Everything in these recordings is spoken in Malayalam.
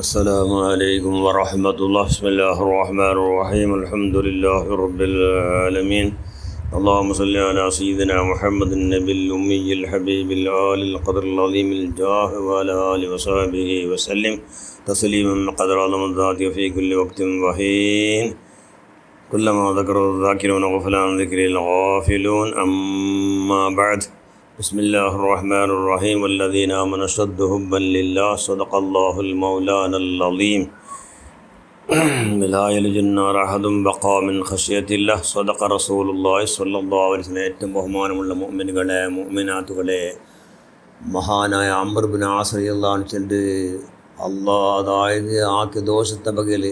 السلام عليكم ورحمة الله. بسم الله الرحمن الرحيم. الحمد لله رب العالمين. اللهم صل على سيدنا محمد النبي الأمي الحبيب الآل القدر العظيم الجاه وعلى آله وصحبه وسلم تسليما قدر عظم الذات في كل وقت وحين كلما ذكر الذاكرون وغفل عن ذكر الغافلون. أما بعد. بسم الله الرحمن الرحيم. والذين آمنوا أشد حبا لله. صدق الله المولانا العظيم. لا يلج النار أحد بقى من خشية الله. صدق رسول الله صلى الله عليه وسلم. ഏറ്റവും ബഹുമാനമുള്ള മുഅ്മിനുകളെ മുഅ്മിനാത്തുകളെ, മഹാനായ അംർ ഇബ്നു ആസ് റളിയല്ലാഹു അൻഹു ചെല്ല് അതായത് ആക്ക് ദോഷത്തെ പകൽ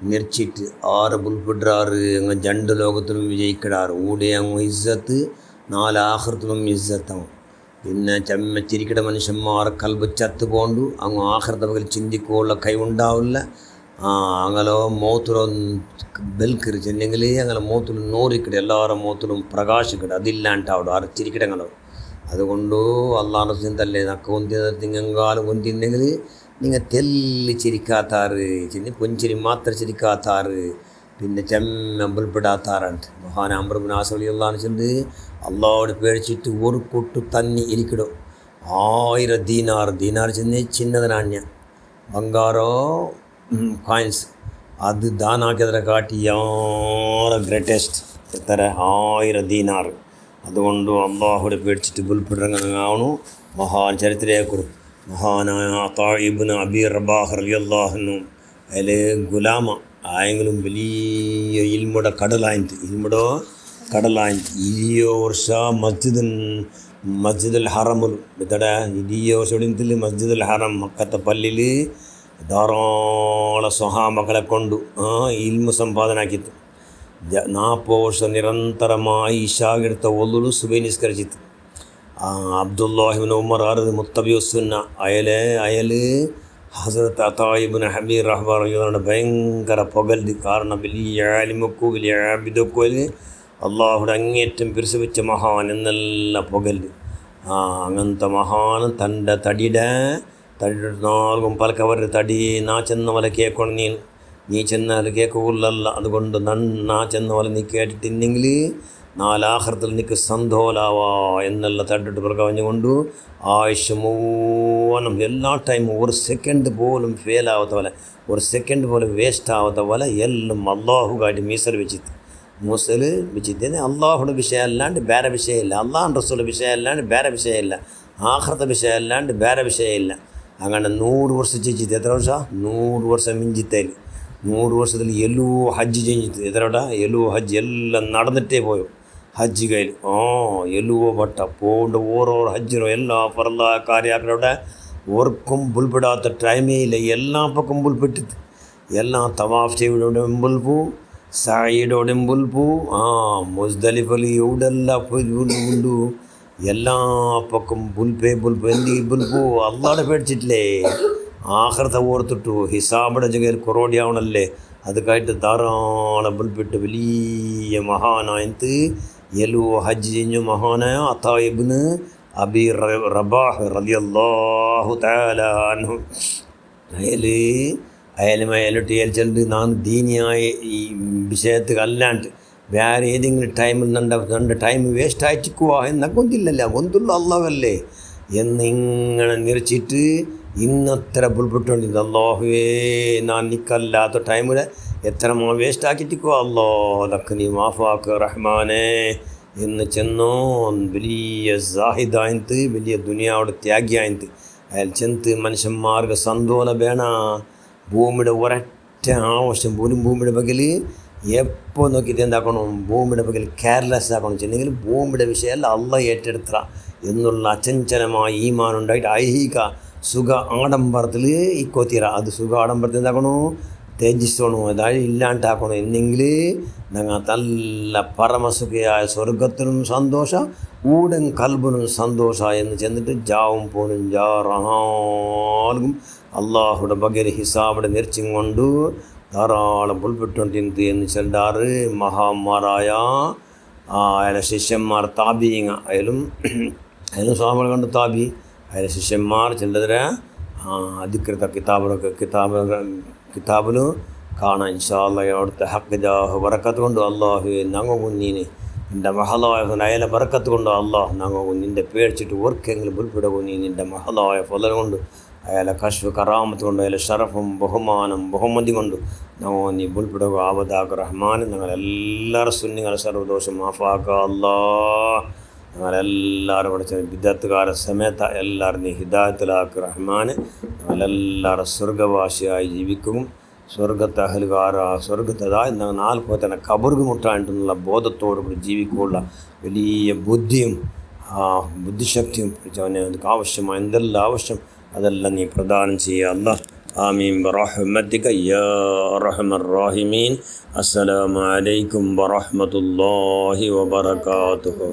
മിർച്ചിട്ട് ആറ് ബുൽപിടാറ് അങ്ങ് രണ്ട് ലോകത്തിലും വിജയിക്കിടാറ് ഊടെ അങ്ങ് ഇസ്സത്ത് നാലാഹൃത്തിലും ഇസ്സത്താവും. പിന്നെ ചെമ്മച്ചിരിക്കട മനുഷ്യന്മാർ കൽബ് ചത്ത് പോണ്ടു അങ്ങ് ആഹൃത്തെ പകൽ ചിന്തിക്കുള്ള കൈവുണ്ടാവില്ല. അങ്ങനെ മൂത്തിലോ ബെൽക്കറി ചെന്നെങ്കിൽ അങ്ങനെ മൂത്തിൽ നൂറിക്കിട എല്ലാവരുടെ മൂത്തിലും പ്രകാശിക്കട അതില്ലാണ്ടാവും ആറ് ചിരിക്കിടങ്ങളോ. അതുകൊണ്ട് അള്ളാഹ് ചിന്തല്ലേ നക്ക കൊന്തിങ്ങാലും കൊന്തിണ്ടെങ്കിൽ നിങ്ങൾ തെല്ലി ചിരിക്കാത്താറ് ചെന്നി പൊഞ്ചിരി മാത്രം ചിരിക്കാത്താറ് പിന്നെ ചെമ്മമ്പൽപ്പെടാത്താറുണ്ട്. മഹാൻ അംർ ഇബ്നു ആസ് റളിയല്ലാഹു അൻഹു ചെന്ന് അള്ളാഹോട് പേടിച്ചിട്ട് ഒരു കൊട്ടു തന്നി ഇരിക്കിടും 1000 ദീനാർ ചെന്ന് ചിന്നത നാണ്യ ಬಂಗಾರೋ ಕಾಯಿನ್ಸ್ ಅದು ದಾನ ಹಾಕಿದ್ರೆ ಕಾಟಿ ಯಾರ ಗ್ರೇಟೆಸ್ಟ್ ಇರ್ತಾರೆ 1000 ದೀನಾರ್. അതുകൊണ്ട് അള്ളാഹുടെ പേടിച്ചിട്ട് ബുൽപ്പിടങ്ങാവണു. മഹാൻ ചരിത്രയെ കുറിച്ച് മഹാനായ അതാ ഇബ്നു അബീ റബാഹ് റളിയല്ലാഹു അൻഹു അതിൽ ഗുലാമ ആയെങ്കിലും വലിയ ഇൽമുടെ കടലായിട്ട് 20 ವರ್ಷ മസ്ജിദുൽ ഹറമുൽ ഇതടെ 20 ವರ್ಷത്തിൽ മസ്ജിദുൽ ഹറം മക്കത്തെ പള്ളിയിൽ ധാരാളം സ്വഹാബകളെ കൊണ്ടു ഇൽമു സമ്പാദനാക്കിತ್ತು. 40 ವರ್ಷ നിരന്തരമായി ഇശാഗെടുത്ത ഒന്നുള്ളൂ സുബൈ നിസ്കരിച്ചിತ್ತು. അബ്ദുല്ലാഹി ഇബ്നു ഉമർ ആറ് മുത്തബിയുസുന്ന അയൽ ഹസരത്ത് അതാ ഇബ്നു ഹബീർ റഹ്മാൻ റളിയല്ലാഹു ഭയങ്കര പൊകൽത്. കാരണം വലിയ ആലിമക്കും വലിയ ആബിദക്കും അള്ളാഹുടെ അങ്ങേറ്റം പിരിസുവെച്ച മഹാൻ എന്നെല്ലാം പൊകൽത്. അങ്ങനത്തെ മഹാൻ തൻ്റെ തടിയുടെ നാൾക്കും പലക്കവരുടെ തടി നാ ചെന്ന പോലെ കേൾക്കണം. നീ ചെന്നാൽ കേൾക്കുകയുള്ളല്ല. അതുകൊണ്ട് നാ ചെന്ന പോലെ നീ കേട്ടിട്ടില്ലെങ്കിൽ നാലാഹൃത്തിൽ നിനക്ക് സന്തോലാവാ എന്നുള്ള തട്ടിട്ട് പ്രകവഞ്ഞുകൊണ്ട് ആയുഷ് മൂവനും എല്ലാ ടൈമും ഒരു സെക്കൻഡ് പോലും ഫെയിലാവാത്ത പോലെ ഒരു സെക്കൻഡ് പോലും വേസ്റ്റ് ആവാത്ത പോലെ എല്ലാം അള്ളാഹുകായിട്ട് മീസൽ വെച്ചിട്ട് അള്ളാഹുടെ വിഷയം അല്ലാണ്ട് വേറെ വിഷയമില്ല. അള്ളാഹു റസൂലിൻ്റെ വിഷയം അല്ലാണ്ട് വേറെ വിഷയമില്ല. ആഖിറത്തെ വിഷയം അല്ലാണ്ട് വേറെ വിഷയമില്ല. അങ്ങനെ 100 വർഷം ചെയ്യിച്ചിട്ട് എത്ര വർഷം 100 വർഷം മിഞ്ചിത്തേൽ 100 വർഷത്തിൽ എല്ലോ ഹജ്ജ് ചെയ്യിച്ചിട്ട് എത്രടാ എല്ലോ ഹജ്ജ് എല്ലാം നടന്നിട്ടേ പോയോ ഹജ്ജ് കയ്യിൽ എല്ലുവോ ബട്ട പോണ്ട് ഓരോ ഹജ്ജിനോ എല്ലാ ഫർള കാര്യാക്കളുടെ ഓർക്കും ബുൽപിടാത്ത ടൈമേ ഇല്ല. എല്ലാ പക്കം ബുൽപിട്ടിട്ട് എല്ലാം തവാഫ് ചെയ്യുടെ ബുൽപു സായിയുടെ ബുൽപു മുസ്ദലിഫലി എവിടെല്ല ബുൽപു എല്ലാ പക്കം ബുൽപ്പേ എന്തി ബുൽപു അള്ളാടെ പേടിച്ചിട്ടില്ലേ ആഖിറത്തെ ഓർത്തിട്ടു ഹിസാബിടെ ജഗയിൽ കൊറോടിയാവണല്ലേ. അതുക്കായിട്ട് ധാരാളം ബുൽപ്പിട്ട് വലിയ മഹാനായത്ത് എല്ലോ ഹജ്ജ് ചെയ്ഞ്ഞു മഹാനായ അതാ ഇബ്നു അബീ റബാഹ് റളിയല്ലാഹു തആല അൻഹു അയാളുമായിട്ട് ചെല്ല് നാം ദീനിയായ ഈ വിഷയത്തിൽ അല്ലാണ്ട് വേറെ ഏതെങ്കിലും ടൈമിൽ രണ്ട് ടൈം വേസ്റ്റ് ആയിട്ടിക്കുക എന്നൊക്കെ ഒന്നില്ലല്ല ഒന്നുള്ളൂ അള്ളാഹല്ലേ എന്നിങ്ങനെ നിറച്ചിട്ട് ഇന്നത്ര ബുൾപിട്ടുണ്ടിരുന്നത്. അള്ളാഹുവേ ഞാൻ നിൽക്കല്ലാത്ത ടൈമിൽ എത്ര വേസ്റ്റ് ആക്കിയിട്ടിക്കോ അല്ലോ അതൊക്കെ നീ മാഫാക്ക് റഹ്മാനെ എന്ന് ചെന്നോ. വലിയ സാഹിദായത് വലിയ ദുനിയാവിടെ ത്യാഗിയായത് അയാൾ ചെന്ന് മനുഷ്യന്മാർക്ക് സന്തോഷം വേണ. ഭൂമിയുടെ ഒരൊറ്റ ആവശ്യം പോലും ഭൂമിയുടെ പകൽ എപ്പോൾ നോക്കിയിട്ട് എന്താക്കണം ഭൂമിയുടെ പകൽ കെയർലെസ് ആക്കണം. ചെന്നെങ്കിൽ ഭൂമിയുടെ വിഷയമല്ല അള്ളാഹ് ഏറ്റെടുത്ത എന്നുള്ള അചഞ്ചലമായ ഈമാനുണ്ടായിട്ട് ഐഹിക സുഖ ആഡംബരത്തിൽ ഇക്കോത്തീര അത് സുഖ ആഡംബരത്തിൽ എന്താക്കണോ ത്യജിച്ചോണു അതായത് ഇല്ലാണ്ടാക്കണം. എന്നെങ്കിൽ ഞങ്ങൾ നല്ല പരമസുഖയായ സ്വർഗത്തിനും സന്തോഷം ഊടൻ കൽബിനും സന്തോഷ എന്ന് ചെന്നിട്ട് ജാവും പോലും ജാറാലും അള്ളാഹുടെ ബഗൽ ഹിസാബിടെ നിറച്ചും കൊണ്ട് ധാരാളം പുൽപ്പെട്ടുകൊണ്ടിരുന്നത് എന്ന് ചെല്ലാറ് മഹാന്മാരായ അയാളെ ശിഷ്യന്മാർ താബീങ്ങ അയാലും സ്വാമികൾ കണ്ട് താബി അയാളെ ശിഷ്യന്മാർ ചെല്ലതിര അധികൃത കിതാബിന് കാണാം ഇൻഷാ അല്ലാഹ്. അവിടുത്തെ ഹക്ക് ജാഹ് ബറക്കത്ത് കൊണ്ട് അള്ളാഹുവെ ഞങ്ങൾ കുഞ്ഞിന് നിൻ്റെ മഹലായ അയലെ ബറക്കത്ത് കൊണ്ട് അള്ളാഹ് ഞങ്ങൾ നിൻ്റെ പേടിച്ചിട്ട് ഓർക്കെങ്കിലും ഉൾപ്പെടുക നീ നിൻ്റെ മഹലായ ഫലം കൊണ്ട് അയാളെ കശ്ഫ് കറാമത്ത് കൊണ്ട് അയാളെ ഷറഫും ബഹുമതി കൊണ്ട് ഞങ്ങൾ നീ ഉൾപ്പെടുക ആവദാഖ് റഹ്മാൻ. ഞങ്ങളെല്ലാവരും സുന്നിങ്ങളെ സർവ്വദോഷം മാഫാക്ക അള്ളാഹ്. ഞങ്ങളെല്ലാവരും പഠിച്ച വിദഗ്ധകാര സമയത്ത് എല്ലാവരും നീ ഹിദായത്തിലാക്ക് റഹ്മാൻ. ഞങ്ങളെല്ലാവരും സ്വർഗവാസിയായി ജീവിക്കും. സ്വർഗത്തെ സ്വർഗത്തതായി ഞങ്ങൾ 4 തന്നെ കബർക്ക് മുട്ടായിട്ടുള്ള ബോധത്തോടു കൂടി ജീവിക്കുള്ള വലിയ ബുദ്ധിയും ബുദ്ധിശക്തിയും അവനക്ക് ആവശ്യമായ എന്തെല്ലാം ആവശ്യം അതെല്ലാം നീ പ്രദാനം ചെയ്യുക അല്ലാഹ്. ആമീൻ ബിറഹ്മതിക യാ അർഹമർ റഹീമീൻ. അസ്സലാമു അലൈക്കും വറഹ്മത്തുള്ളാഹി വബറകാതുഹു.